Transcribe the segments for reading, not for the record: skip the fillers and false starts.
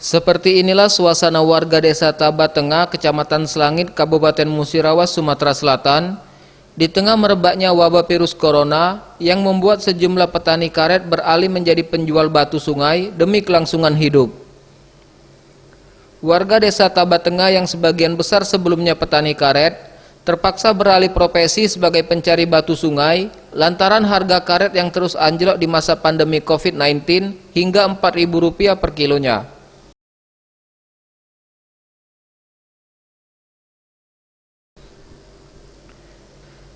Seperti inilah suasana warga Desa Taba Tengah, Kecamatan Selangit, Kabupaten Musirawas, Sumatera Selatan, di tengah merebaknya wabah virus corona yang membuat sejumlah petani karet beralih menjadi penjual batu sungai demi kelangsungan hidup. Warga Desa Taba Tengah yang sebagian besar sebelumnya petani karet terpaksa beralih profesi sebagai pencari batu sungai lantaran harga karet yang terus anjlok di masa pandemi COVID-19 hingga Rp4.000 per kilonya.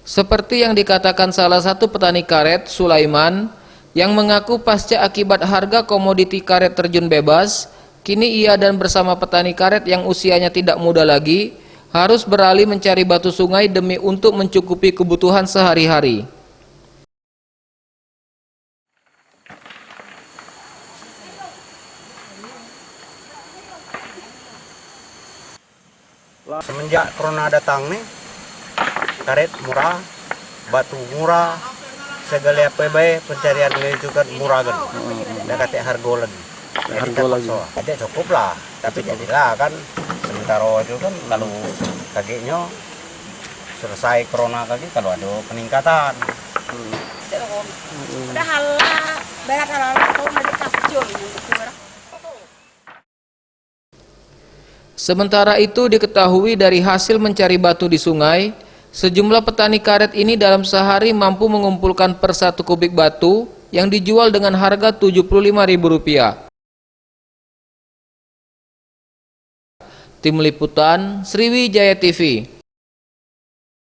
Seperti yang dikatakan salah satu petani karet, Sulaiman, yang mengaku pasca akibat harga komoditi karet terjun bebas, kini ia dan bersama petani karet yang usianya tidak muda lagi harus beralih mencari batu sungai demi untuk mencukupi kebutuhan sehari-hari. Semenjak corona datang nih, karet murah, batu murah, segala apa baik pencarian itu kan murah kan. Dah kata harga lagi. Harga lagi. Ada cukup lah, tapi jadilah kan sementara itu kan lalu kagetnya selesai corona lagi kalau ada peningkatan. Udah halah, berat halah tuh mereka kecil. Sementara itu diketahui dari hasil mencari batu di sungai, sejumlah petani karet ini dalam sehari mampu mengumpulkan per 1 kubik batu yang dijual dengan harga Rp75.000. Tim Liputan Sriwijaya TV.